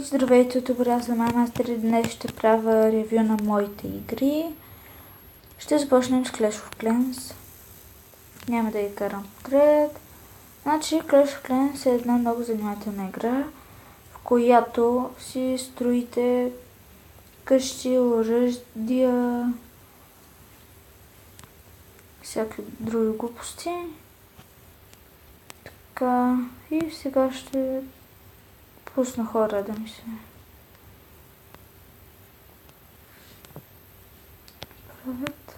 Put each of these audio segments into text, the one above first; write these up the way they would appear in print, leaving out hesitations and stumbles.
Здравейте, добре, аз съм Мастер. Днес ще правя ревю на моите игри. Ще започнем с Clash of Clans. Няма да ги карам подред. Значи Clash of Clans е една много занимателна игра, в която си строите къщи, оръжия, всякакви други глупости. Така, и сега ще пусна хора да ми се правят.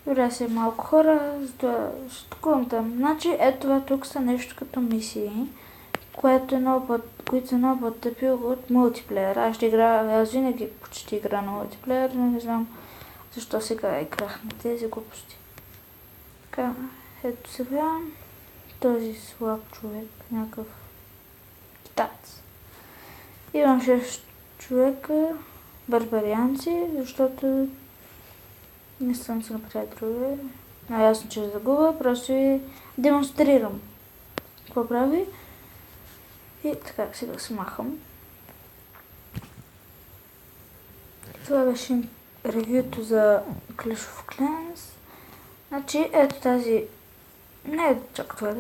Добре, са малко хора, за да ще там. Значи, ето това тук са нещо като мисии, които са много по-тъпи от мултиплеер. Аз винаги почти игра на мултиплеер, но не знам защо сега играх на тези глупости. Така, ето сега този слаб човек, някакъв китаец. Имам 6 човека, барбарианци, защото не съм се направил други. Ясно, че загуба, просто ви демонстрирам какво прави. И така, сега се махам. Това беше ревюто за Clash of Clans. Значи, ето тази... Не е чак това,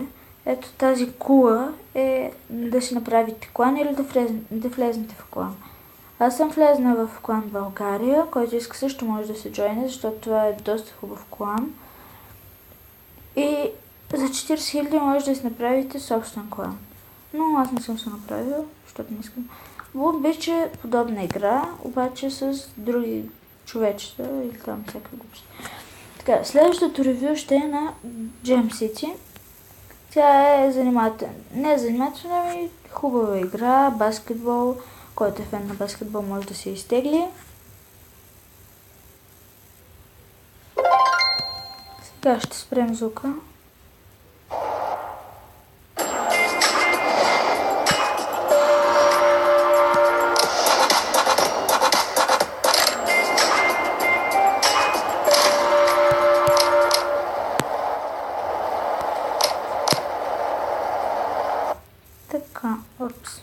ето тази кула е да си направите клан или да влезнете в клан. Аз съм влезна в клан България, който иска също може да се джойне, защото това е доста хубав клан. И за 40 000 може да си направите собствен клан. Но аз не съм се направил, защото не искам. Обича подобна игра, обаче с други човечета или там всякакви глупости. Така, следващото ревю ще е на Gem City. Тя е занимателна. Не е занимателна, ами хубава игра, баскетбол. Който е фен на баскетбол може да се изтегли. Сега ще спрем звука. Така, опс.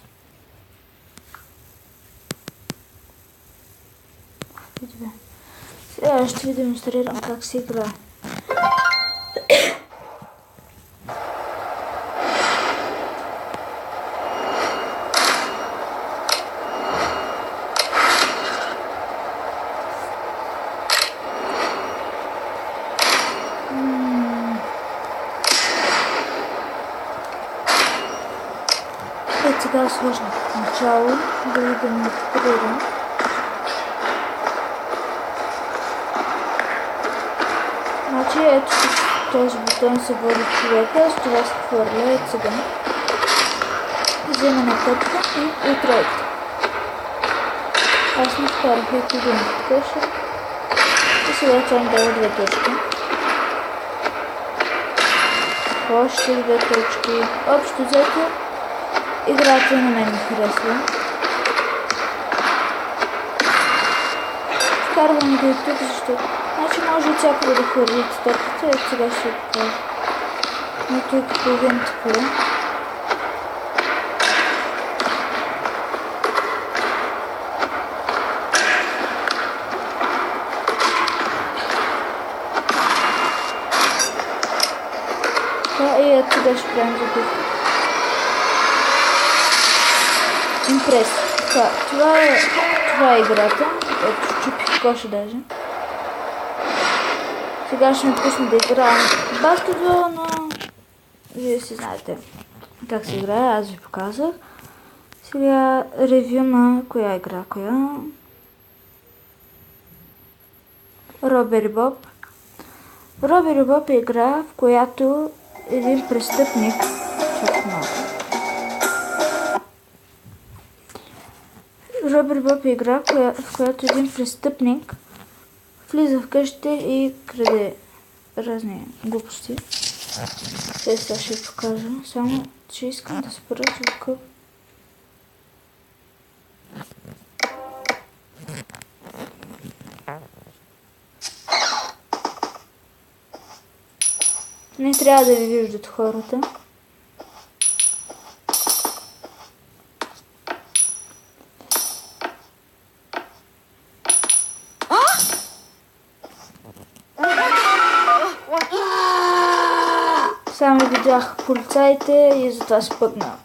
Сега ще ви демонстрирам как се играе. Сега сложно в начало да ви демонстрирам. Значи ето този бутон се води човека, с това се хвърля, ето сега. Вземане къпка и тройка. Аз не вкарах ето един къша. И сега това дава 2 точки. Още 2 точки. Общо взето играта на мен ми харесва. Вкарвам го и тук, защото значи може от всякъде да хвърлите топката, ето сега ще я покажа. Но тук е половин такова. И ето сега ще правим за тук. Импрес. Така, това е играта. Ето, щупих коша даже. Сега ще ме пусна да играем баскетбол, но вие си знаете как се играе, аз ви показах. Сега ревю на коя игра, Робери Боб. Робери Боб е игра, в която един престъпник Робери Боб е игра, в която един престъпник влиза в къщите и краде разни глупости. Сега ще ви покажа. Само, че искам да спра звука. Не трябва да ви виждат хората. видях полицаите и затова спъгна.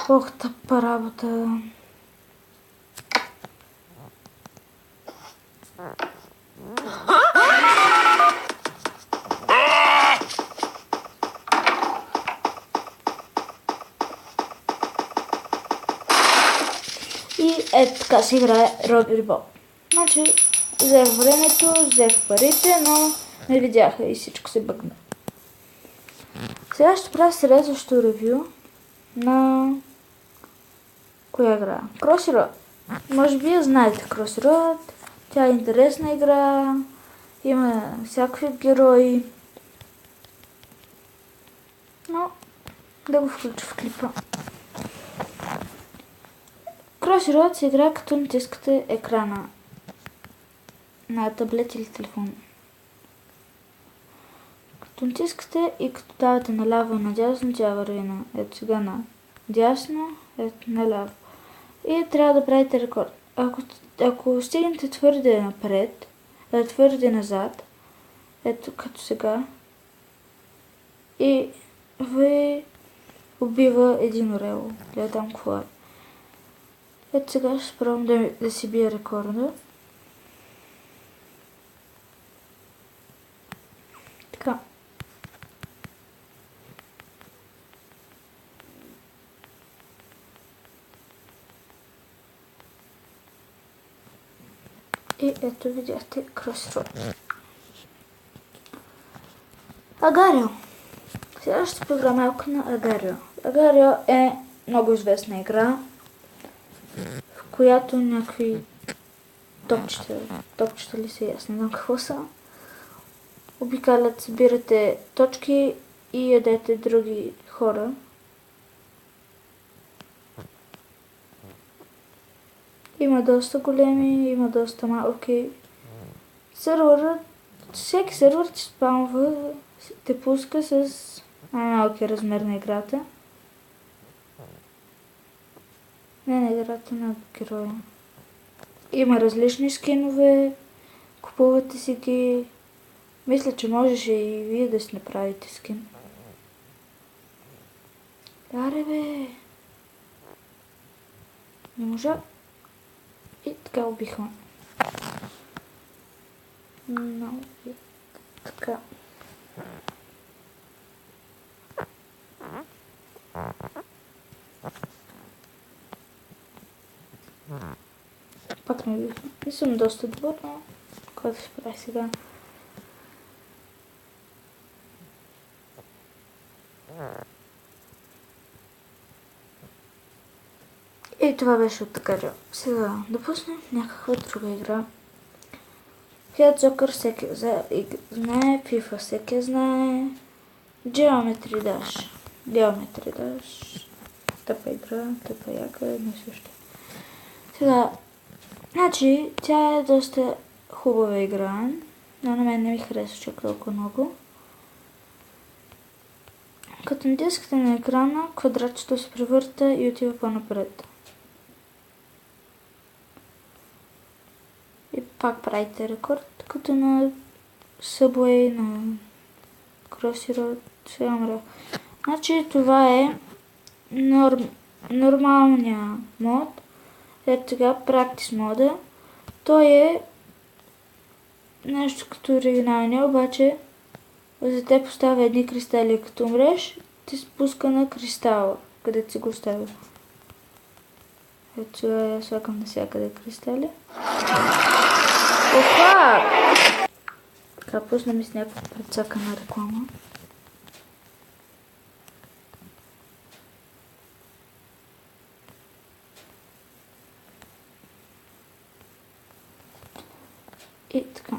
Ох, тъпа работа. И ето така се играе Роби Боб. Значи, взех времето, взех парите, но не видяха и всичко се бъгна. Сега ще правя следващото ревю на коя игра? Crossroad. Може би я знаете Crossroad. Тя е интересна игра. Има всякакви герои. Но да го включа в клипа. Crossroad се играе като натискате екрана на таблет или телефон. Като натискате и като давате наляво и надясно, тя върви на ето сега на дясно, ето наляво. И трябва да правите рекорд. Ако стигнете твърде напред, твърде назад, ето като сега, и ви убива един орел. Гледам какво е. Ето сега ще пробвам да си бия рекорда. Така. И ето видяхте Crossroad. Агарио. Сега ще поигра малко на Агарио. Агарио е много известна игра, в която някакви топчета ли са, аз не знам какво са, обикалят, събирате точки и ядете други хора. Има доста големи, има доста малки. Всеки сервер ти спамва, те пуска с най-малкия размер на играта. Не на играта, на героя. Има различни скинове, купувате си ги. Мисля, че можеше и вие да си направите скин. Аре бе! Не можа. И така убихме. Но и така. Пак не бихме. И съм доста добър, но който се прави сега. И това беше от Агарио. Сега да пуснем някаква друга игра. Head Soccer всеки знае, FIFA всеки знае, Geometry Dash. Тъпа игра, тъпа яка, не също. Сега, значи, тя е доста хубава игра, но на мен не ми харесва чак толкова много. Като натискате на екрана, квадратчето се превърта и отива по-напред. И пак правите рекорд, като на Subway, на Crossroad, сега умря. Значи това е нормалния мод. Ето сега практис мода. Той е нещо като оригиналния, обаче за те поставя едни кристали, като умреш, ти спуска на кристала, където си го оставя. Ето сега я слагам навсякъде кристали. Оха! Така, пусна ми с някаква прецакана реклама. И така.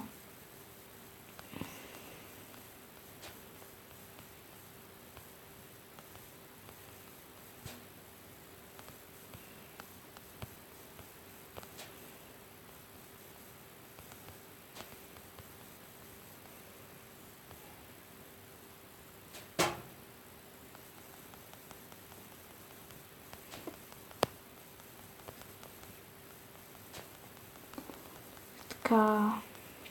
Така,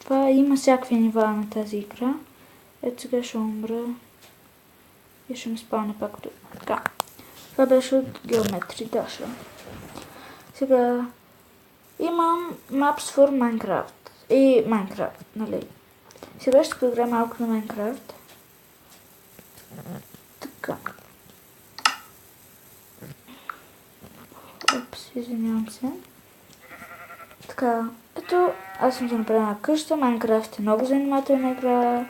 това има всякакви нива на тази игра. Ето сега ще умра и ще ме спалне пак. Така, това беше от Geometry Dash. Сега имам Maps for Minecraft и Minecraft, нали? Сега ще поиграем малко на Minecraft. Така. Опс, извинявам се. Така, ето, аз съм се направила къща. Майнкрафт е много занимателна игра.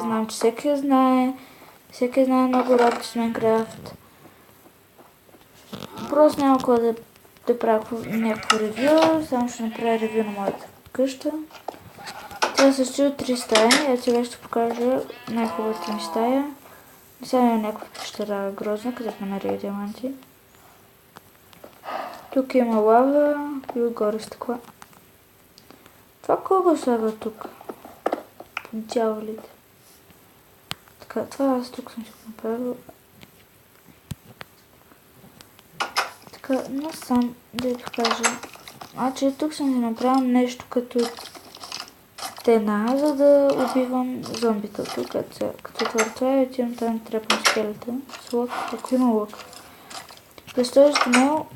Знам, че всеки я знае. Всеки знае много работи с Майнкрафт. Просто няма кога да правя някакво ревю. Само ще направя ревю на моята къща. Тя се състои от 3 стаи. Ето сега ще покажа най-хубавата ми стая. Сега има някаква пещера грозна, където намеря диаманти. Тук има лава и отгоре стъкла. Това кого слага тук? Дяволите. Така, това аз тук съм си го направил. Така, насам да ви покажа. Значи тук съм си направил нещо като стена, за да убивам зомбите тук. Като отворя това и отивам там трепам скелета с лък, ако има лък. През този тунел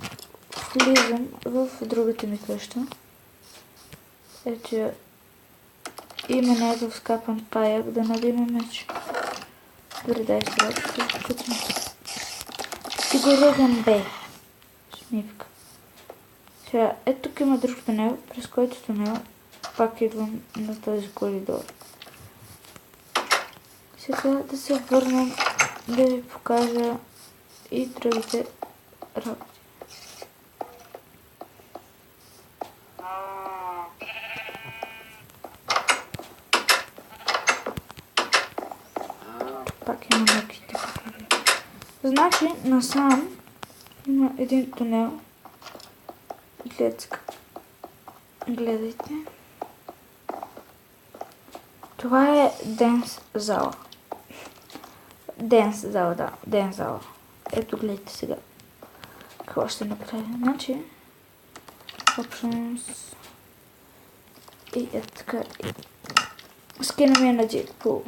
влизам в другата ми къща. Ето има някакъв скапан паяк, да надима меч. Добре, дай сега, кутим. Ти го ръгам, бе. Смивка. Сега, ето тук има друг тунел, през който тунел пак идвам на този коридор. Сега да се върнем да ви покажа и другите работи. Пак има някакви. Значи, насам има един тунел. Гледайте. Това е денс зала. Денс зала, да. Денс зала. Ето гледайте сега. Какво ще направя? Значи, options и ето така. Скина ми е на Deadpool.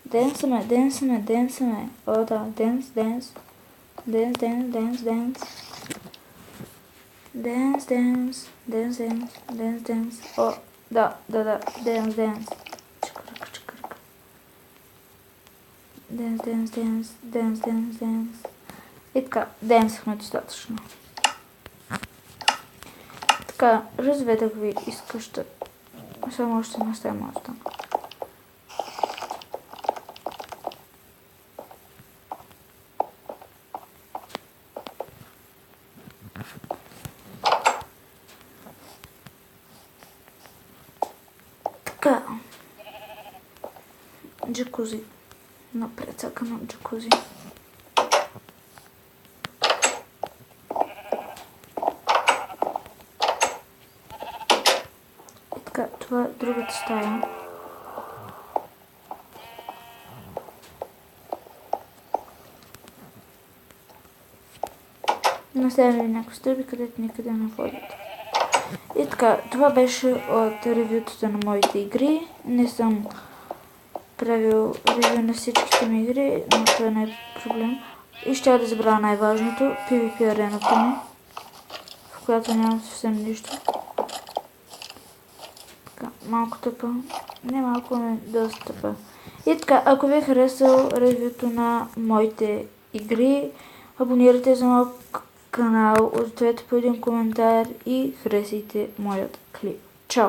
Денсаме. О, да, денс. Денс. О, да, денс. Чукарък. Денс. И така, денсахме достатъчно. Така, разведах ви из къща. Само още не стая моята. Така. Джакузи. Напред цака на джакузи. И така, това е другата стая. Наставяме някакви стълби, където никъде не водят. И така, това беше от ревютата на моите игри. Не съм правил ревю на всичките ми игри, но това не е проблем. И ще да забравя най-важното, PvP арената ми, в която нямам съвсем нищо. Така, малко тъпа. Не малко, но доста тъпа. И така, ако ви е харесал ревюто на моите игри, абонирайте за моят канал, оставете по един коментар и харесайте моят клип. Чао!